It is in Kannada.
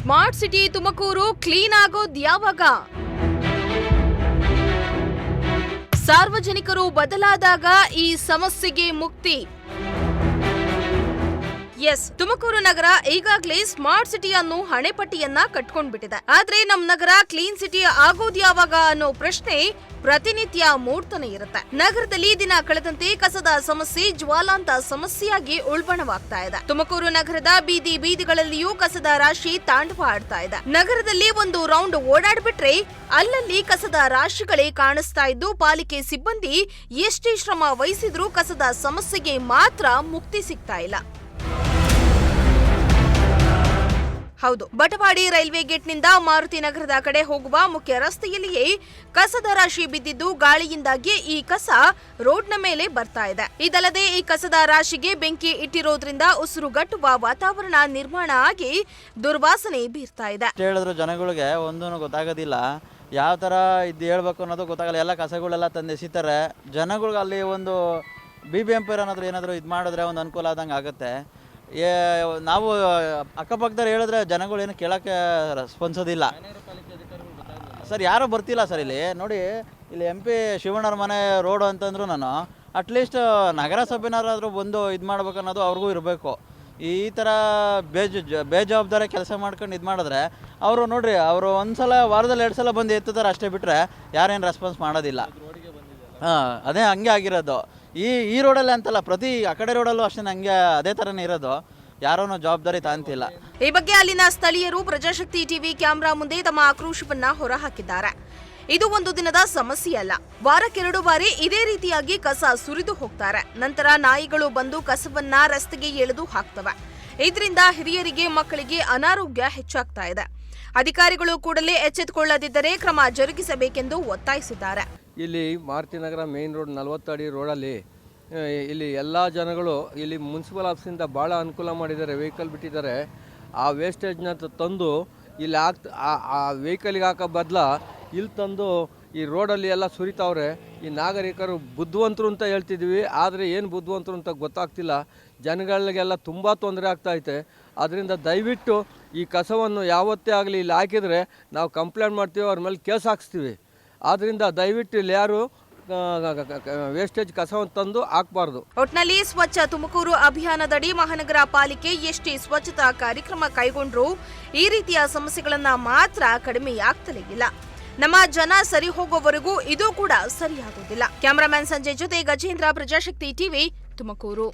ಸ್ಮಾರ್ಟ್ ಸಿಟಿ ತುಮಕೂರು ಕ್ಲೀನ್ ಆಗೋದು ಯಾವಾಗ? ಸಾರ್ವಜನಿಕರು ಬದಲಾದಾಗ ಈ ಸಮಸ್ಯೆಗೆ ಮುಕ್ತಿ. ಎಸ್, ತುಮಕೂರು ನಗರ ಈಗಾಗಲೇ ಸ್ಮಾರ್ಟ್ ಸಿಟಿ ಅನ್ನೋ ಹಣೆಪಟ್ಟಿಯನ್ನ ಕಟ್ಕೊಂಡ್ಬಿಟ್ಟಿದೆ. ಆದ್ರೆ ನಮ್ ನಗರ ಕ್ಲೀನ್ ಸಿಟಿ ಆಗೋದು ಯಾವಾಗ ಅನ್ನೋ ಪ್ರಶ್ನೆ ಪ್ರತಿನಿತ್ಯ ಮೂಡ್ತಾನೆ ಇರುತ್ತೆ. ನಗರದಲ್ಲಿ ದಿನ ಕಳೆದಂತೆ ಕಸದ ಸಮಸ್ಯೆ ಜ್ವಾಲಾಂತ ಸಮಸ್ಯೆಯಾಗಿ ಉಲ್ಬಣವಾಗ್ತಾ ಇದೆ. ತುಮಕೂರು ನಗರದ ಬೀದಿ ಬೀದಿಗಳಲ್ಲಿಯೂ ಕಸದ ರಾಶಿ ತಾಂಡವ ಆಡ್ತಾ ಇದೆ. ನಗರದಲ್ಲಿ ಒಂದು ರೌಂಡ್ ಓಡಾಡ್ಬಿಟ್ರೆ ಅಲ್ಲಲ್ಲಿ ಕಸದ ರಾಶಿಗಳೇ ಕಾಣಿಸ್ತಾ ಇದ್ದು, ಪಾಲಿಕೆ ಸಿಬ್ಬಂದಿ ಎಷ್ಟೇ ಶ್ರಮ ವಹಿಸಿದ್ರೂ ಕಸದ ಸಮಸ್ಯೆಗೆ ಮಾತ್ರ ಮುಕ್ತಿ ಸಿಗ್ತಾ ಇಲ್ಲ. ಹೌದು, ಬಟವಾಡಿ ರೈಲ್ವೆ ಗೇಟ್ನಿಂದ ಮಾರುತಿ ನಗರದ ಕಡೆ ಹೋಗುವ ಮುಖ್ಯ ರಸ್ತೆಯಲ್ಲಿಯೇ ಕಸದ ರಾಶಿ ಬಿದ್ದಿದ್ದು, ಗಾಳಿಯಿಂದಾಗಿ ಈ ಕಸ ರೋಡ್ನ ಮೇಲೆ ಬರ್ತಾ ಇದೆ. ಇದಲ್ಲದೆ ಈ ಕಸದ ರಾಶಿಗೆ ಬೆಂಕಿ ಇಟ್ಟಿರೋದ್ರಿಂದ ಉಸಿರುಗಟ್ಟುವ ವಾತಾವರಣ ನಿರ್ಮಾಣ ಆಗಿ ದುರ್ವಾಸನೆ ಬೀರ್ತಾ ಇದೆ. ಹೇಳಿದ್ರು ಜನಗಳಿಗೆ ಒಂದೂ ಗೊತ್ತಾಗೋದಿಲ್ಲ, ಯಾವ ಥರ ಇದು ಹೇಳ್ಬೇಕು ಅನ್ನೋದು ಗೊತ್ತಾಗಲ್ಲ. ಎಲ್ಲ ಕಸಗಳೆಲ್ಲ ತಂದು ಎಸಿತಾರೆ. ಜನಗಳಿಗೆ ಅಲ್ಲಿ ಒಂದು BBMP ಏನಾದರೂ ಇದು ಮಾಡಿದ್ರೆ ಒಂದು ಅನುಕೂಲ ಆದಂಗೆ ಆಗುತ್ತೆ. ನಾವು ಅಕ್ಕಪಕ್ಕದಲ್ಲಿ ಹೇಳಿದ್ರೆ ಜನಗಳು ಏನು ಕೇಳೋಕ್ಕೆ ಸ್ಪಂದಿಸೋದಿಲ್ಲ ಸರ್. ಯಾರೂ ಬರ್ತಿಲ್ಲ ಸರ್. ಇಲ್ಲಿ ನೋಡಿ, ಇಲ್ಲಿ MP ಶಿವಣ್ಣವ್ರ ಮನೆ ರೋಡು ಅಂತಂದ್ರು ನಾನು ಅಟ್ಲೀಸ್ಟ್ ನಗರಸಭೆನಾರಾದರೂ ಬಂದು ಇದು ಮಾಡ್ಬೇಕು ಅನ್ನೋದು ಅವ್ರಿಗೂ ಇರಬೇಕು. ಈ ಥರ ಬೇಜವಾಬ್ದಾರಿ ಕೆಲಸ ಮಾಡ್ಕೊಂಡು ಇದು ಮಾಡಿದ್ರೆ ಅವರು ನೋಡ್ರಿ, ಅವರು ಒಂದ್ಸಲ ವಾರದಲ್ಲಿ 2 ಸಲ ಬಂದು ಎತ್ತುತ್ತಾರೆ ಅಷ್ಟೇ, ಬಿಟ್ಟರೆ ಯಾರೇನು ರೆಸ್ಪಾನ್ಸ್ ಮಾಡೋದಿಲ್ಲ. ಅದೇ ಹಂಗೆ ಆಗಿರೋದು. ಈ ರೋಡಲ್ಲಿ ಅಂತಲ್ಲ, ಪ್ರತಿ ಆ ಕಡೆ ರೋಡಲ್ಲೂ ಅಷ್ಟೇ ಹಂಗೆ ಅದೇ ಥರನೇ ಇರೋದು. ಯಾರೂ ಜವಾಬ್ದಾರಿ ತಾಂತಿಲ್ಲ. ಈ ಬಗ್ಗೆ ಅಲ್ಲಿನ ಸ್ಥಳೀಯರು ಪ್ರಜಾಶಕ್ತಿ ಟಿವಿ ಕ್ಯಾಮೆರಾ ಮುಂದೆ ತಮ್ಮ ಆಕ್ರೋಶವನ್ನ ಹೊರಹಾಕಿದ್ದಾರೆ. ಇದು ಒಂದು ದಿನದ ಸಮಸ್ಯೆ ಅಲ್ಲ, ವಾರಕ್ಕೆ 2 ಬಾರಿ ಇದೇ ರೀತಿಯಾಗಿ ಕಸ ಸುರಿದು ಹೋಗ್ತಾರೆ. ನಂತರ ನಾಯಿಗಳು ಬಂದು ಕಸವನ್ನ ರಸ್ತೆಗೆ ಎಳೆದು ಹಾಕ್ತವೆ. ಇದರಿಂದ ಹಿರಿಯರಿಗೆ, ಮಕ್ಕಳಿಗೆ ಅನಾರೋಗ್ಯ ಹೆಚ್ಚಾಗ್ತಾ ಇದೆ. ಅಧಿಕಾರಿಗಳು ಕೂಡಲೇ ಎಚ್ಚೆತ್ತುಕೊಳ್ಳದಿದ್ದರೆ ಕ್ರಮ ಜರುಗಿಸಬೇಕೆಂದು ಒತ್ತಾಯಿಸಿದ್ದಾರೆ. ಇಲ್ಲಿ ಮಾರುತಿ ನಗರ ಮೇನ್ ರೋಡ್ 40 ಅಡಿ ರೋಡಲ್ಲಿ ಇಲ್ಲಿ ಎಲ್ಲ ಜನಗಳು ಇಲ್ಲಿ ಮುನ್ಸಿಪಲ್ ಆಫೀಸಿಂದ ಭಾಳ ಅನುಕೂಲ ಮಾಡಿದ್ದಾರೆ. ವೆಹಿಕಲ್ ಬಿಟ್ಟಿದ್ದಾರೆ. ಆ ವೇಸ್ಟೇಜ್ನ ತಂದು ಇಲ್ಲಿ ಆ ವೆಹಿಕಲ್ಗೆ ಹಾಕೋ ಬದಲ ಇಲ್ಲಿ ತಂದು ಈ ರೋಡಲ್ಲಿ ಎಲ್ಲ ಸುರಿತಾವ್ರೆ. ಈ ನಾಗರಿಕರು ಬುದ್ಧಿವಂತರು ಅಂತ ಹೇಳ್ತಿದ್ವಿ, ಆದರೆ ಏನು ಬುದ್ಧಿವಂತರು ಅಂತ ಗೊತ್ತಾಗ್ತಿಲ್ಲ. ಜನಗಳಿಗೆಲ್ಲ ತುಂಬ ತೊಂದರೆ ಆಗ್ತಾಯಿದೆ. ಅದರಿಂದ ದಯವಿಟ್ಟು ಈ ಕಸವನ್ನು ಯಾವತ್ತೇ ಆಗಲಿ ಇಲ್ಲಿ ಹಾಕಿದರೆ ನಾವು ಕಂಪ್ಲೇಂಟ್ ಮಾಡ್ತೀವಿ, ಅವ್ರ ಮೇಲೆ ಕೇಸ್ ಹಾಕ್ಸ್ತೀವಿ. ಆದ್ದರಿಂದ ದಯವಿಟ್ಟು ಇಲ್ಲಿ ಯಾರು ವೇಸ್ಟೇಜ್ ಕಸವನ್ನು ತಂದು ಹಾಕಬಾರ್ದು. ಒಟ್ನಲ್ಲಿ ಸ್ವಚ್ಛ ತುಮಕೂರು ಅಭಿಯಾನದಡಿ ಮಹಾನಗರ ಪಾಲಿಕೆ ಎಷ್ಟೇ ಸ್ವಚ್ಛತಾ ಕಾರ್ಯಕ್ರಮ ಕೈಗೊಂಡ್ರೂ ಈ ರೀತಿಯ ಸಮಸ್ಯೆಗಳನ್ನ ಮಾತ್ರ ಕಡಿಮೆಯಾಗ್ತಲೇ ಇಲ್ಲ. ನಮ್ಮ ಜನ ಸರಿ ಹೋಗೋವರೆಗೂ ಇದು ಕೂಡ ಸರಿಯಾಗೋದಿಲ್ಲ. ಕ್ಯಾಮರಾಮನ್ ಸಂಜಯ್ ಜೊತೆ ಗಜೇಂದ್ರ, ಪ್ರಜಾಶಕ್ತಿ ಟಿವಿ, ತುಮಕೂರು.